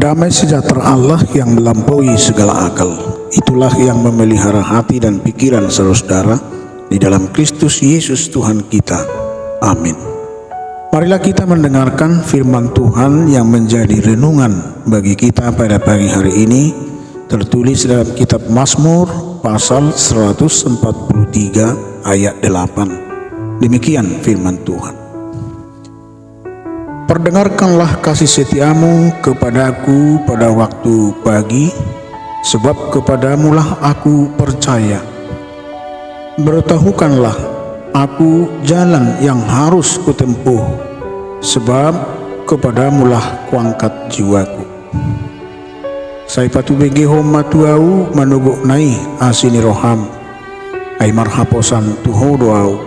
Damai sejahtera Allah yang melampaui segala akal, itulah yang memelihara hati dan pikiran saudara di dalam Kristus Yesus Tuhan kita. Amin. Marilah kita mendengarkan firman Tuhan yang menjadi renungan bagi kita pada pagi hari ini, tertulis dalam kitab Mazmur pasal 143 ayat 8. Demikian firman Tuhan. Perdengarkanlah kasih setiamu kepadaku pada waktu pagi, sebab kepadamulah aku percaya. Beritahukanlah aku jalan yang harus kutempuh, sebab kepadamulah kuangkat jiwaku. Sai patu begeho matuau manuguk nai asini roham, ai marhaposan tuho doau.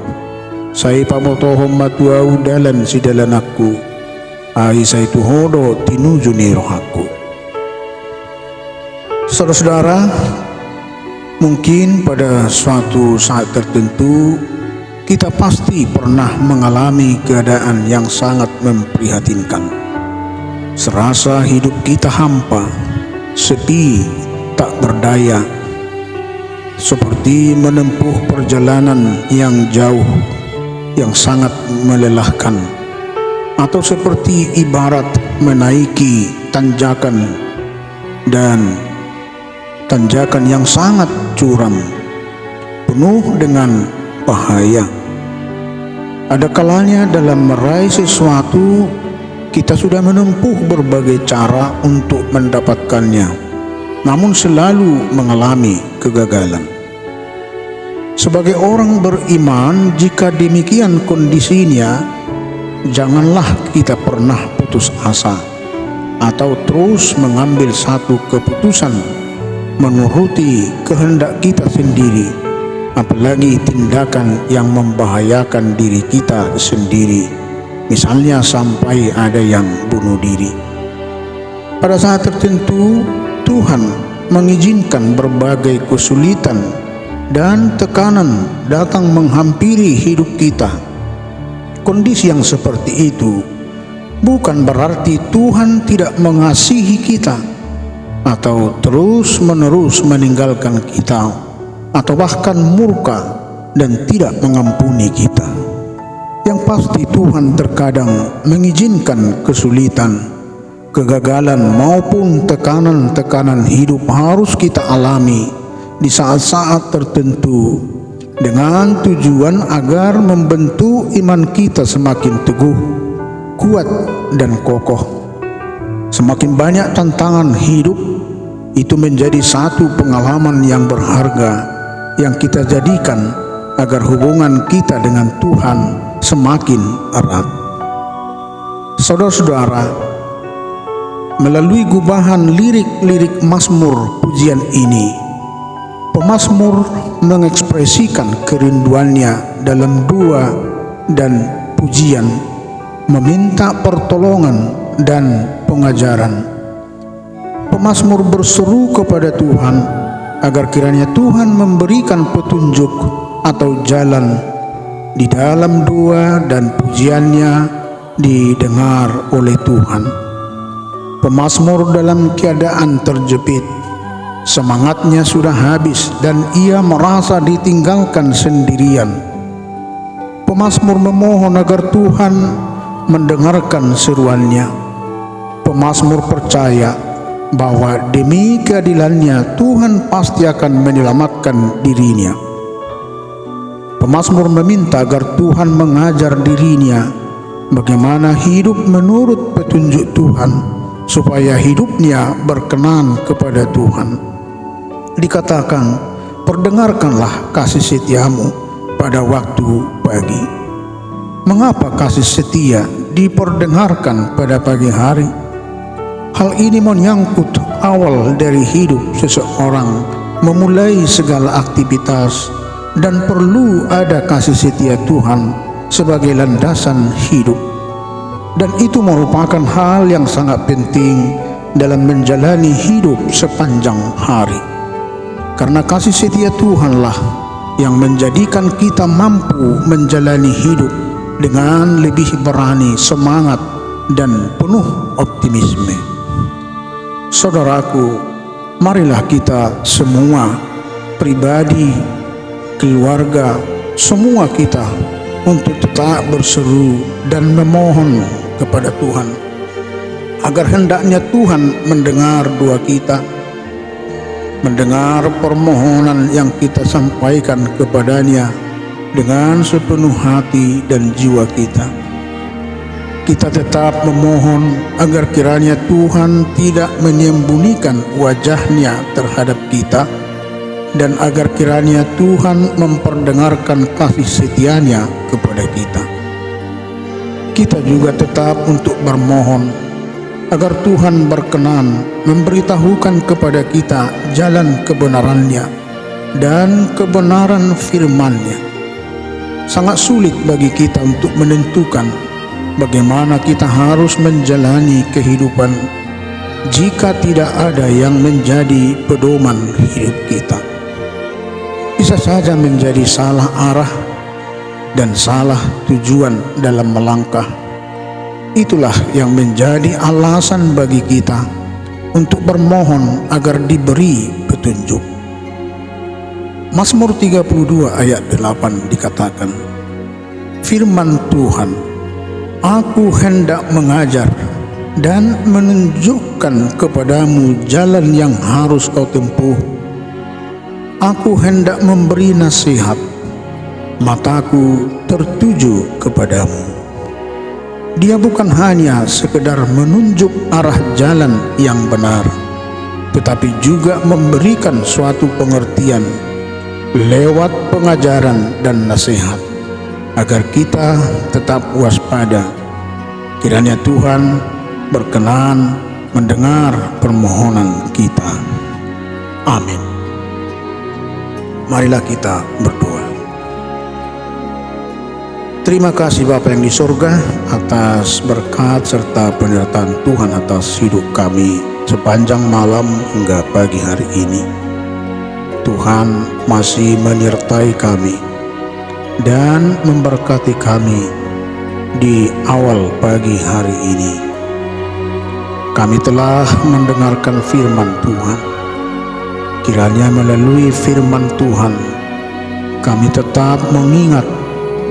Sai pamotohom matuau dalan si dalan aku, ai sai tuhodo tinuju ni rohaku. Saudara-saudara, mungkin pada suatu saat tertentu kita pasti pernah mengalami keadaan yang sangat memprihatinkan. Serasa hidup kita hampa, sepi, tak berdaya, seperti menempuh perjalanan yang jauh, yang sangat melelahkan, atau seperti ibarat menaiki tanjakan yang sangat curam, penuh dengan bahaya. Ada kalanya dalam meraih sesuatu kita sudah menempuh berbagai cara untuk mendapatkannya, namun selalu mengalami kegagalan. Sebagai orang beriman, jika demikian kondisinya, janganlah kita pernah putus asa atau terus mengambil satu keputusan menuruti kehendak kita sendiri, apalagi tindakan yang membahayakan diri kita sendiri, misalnya sampai ada yang bunuh diri. Pada saat tertentu Tuhan mengizinkan berbagai kesulitan dan tekanan datang menghampiri hidup kita. Kondisi yang seperti itu bukan berarti Tuhan tidak mengasihi kita atau terus-menerus meninggalkan kita atau bahkan murka dan tidak mengampuni kita. Yang pasti Tuhan terkadang mengizinkan kesulitan, kegagalan maupun tekanan-tekanan hidup harus kita alami di saat-saat tertentu, dengan tujuan agar membentuk iman kita semakin teguh, kuat, dan kokoh. Semakin banyak tantangan hidup, itu menjadi satu pengalaman yang berharga yang kita jadikan agar hubungan kita dengan Tuhan semakin erat. Saudara-saudara, melalui gubahan lirik-lirik Mazmur pujian ini, pemazmur mengekspresikan kerinduannya dalam doa dan pujian, meminta pertolongan dan pengajaran. Pemazmur berseru kepada Tuhan agar kiranya Tuhan memberikan petunjuk atau jalan di dalam doa dan pujiannya didengar oleh Tuhan. Pemazmur dalam keadaan terjepit, semangatnya sudah habis dan ia merasa ditinggalkan sendirian. Pemazmur memohon agar Tuhan mendengarkan seruannya. Pemazmur percaya bahwa demi keadilannya Tuhan pasti akan menyelamatkan dirinya. Pemazmur meminta agar Tuhan mengajar dirinya bagaimana hidup menurut petunjuk Tuhan, supaya hidupnya berkenan kepada Tuhan. Dikatakan, perdengarkanlah kasih setiamu pada waktu pagi. Mengapa kasih setia diperdengarkan pada pagi hari? Hal ini menyangkut awal dari hidup seseorang memulai segala aktivitas, dan perlu ada kasih setia Tuhan sebagai landasan hidup. Dan itu merupakan hal yang sangat penting dalam menjalani hidup sepanjang hari. Karena kasih setia Tuhanlah yang menjadikan kita mampu menjalani hidup dengan lebih berani, semangat, dan penuh optimisme. Saudaraku, marilah kita semua, pribadi, keluarga, semua kita untuk tetap berseru dan memohon kepada Tuhan, agar hendaknya Tuhan mendengar doa kita, mendengar permohonan yang kita sampaikan kepadanya dengan sepenuh hati dan jiwa kita. Kita tetap memohon agar kiranya Tuhan tidak menyembunyikan wajah-Nya terhadap kita, dan agar kiranya Tuhan memperdengarkan kasih setia-Nya kepada kita. Kita juga tetap untuk bermohon agar Tuhan berkenan memberitahukan kepada kita jalan kebenaran-Nya dan kebenaran firman-Nya. Sangat sulit bagi kita untuk menentukan bagaimana kita harus menjalani kehidupan jika tidak ada yang menjadi pedoman hidup kita. Bisa saja menjadi salah arah dan salah tujuan dalam melangkah. Itulah yang menjadi alasan bagi kita untuk bermohon agar diberi petunjuk. Mazmur 32 ayat 8 dikatakan, firman Tuhan, aku hendak mengajar dan menunjukkan kepadamu jalan yang harus kau tempuh. Aku hendak memberi nasihat, mataku tertuju kepadamu. Dia bukan hanya sekedar menunjuk arah jalan yang benar, tetapi juga memberikan suatu pengertian lewat pengajaran dan nasihat, agar kita tetap waspada. Kiranya Tuhan berkenan mendengar permohonan kita. Amin. Marilah kita berdoa. Terima kasih Bapa yang di surga atas berkat serta penyertaan Tuhan atas hidup kami sepanjang malam hingga pagi hari ini. Tuhan masih menyertai kami dan memberkati kami di awal pagi hari ini. Kami telah mendengarkan firman Tuhan. Kiranya melalui firman Tuhan kami tetap mengingat,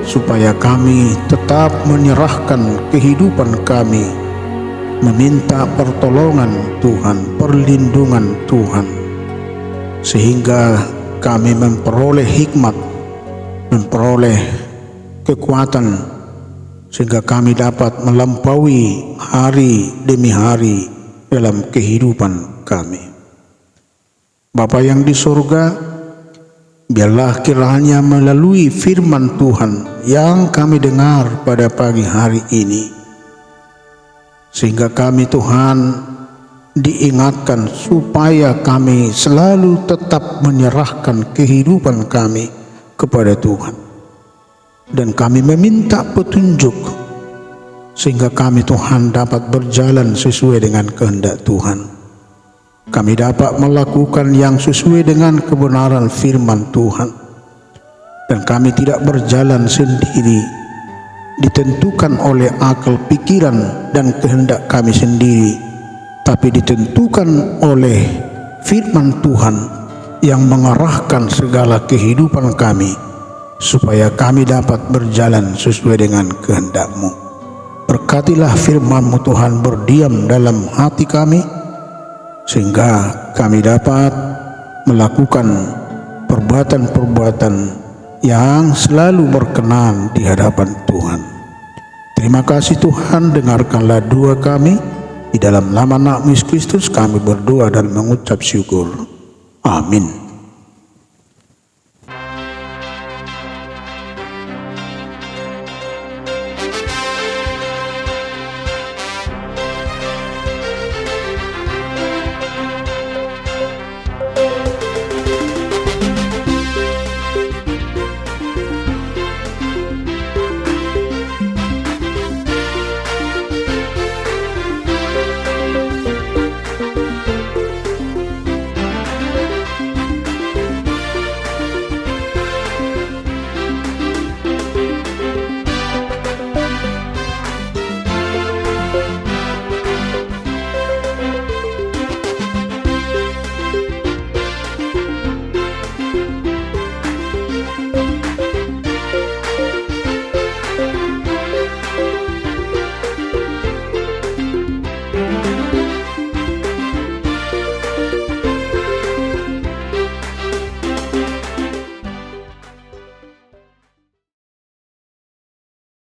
supaya kami tetap menyerahkan kehidupan kami, meminta pertolongan Tuhan, perlindungan Tuhan, sehingga kami memperoleh hikmat, memperoleh kekuatan, sehingga kami dapat melampaui hari demi hari dalam kehidupan kami. Bapa yang di surga, biarlah kiranya melalui firman Tuhan yang kami dengar pada pagi hari ini, sehingga kami Tuhan diingatkan supaya kami selalu tetap menyerahkan kehidupan kami kepada Tuhan, dan kami meminta petunjuk sehingga kami Tuhan dapat berjalan sesuai dengan kehendak Tuhan. Kami dapat melakukan yang sesuai dengan kebenaran firman Tuhan, dan kami tidak berjalan sendiri, ditentukan oleh akal pikiran dan kehendak kami sendiri, tapi ditentukan oleh firman Tuhan yang mengarahkan segala kehidupan kami, supaya kami dapat berjalan sesuai dengan kehendak-Mu. Berkatilah firman-Mu Tuhan berdiam dalam hati kami, sehingga kami dapat melakukan perbuatan-perbuatan yang selalu berkenan di hadapan Tuhan. Terima kasih Tuhan, dengarkanlah doa kami. Di dalam nama Anak-Mu Yesus Kristus kami berdoa dan mengucap syukur. Amin.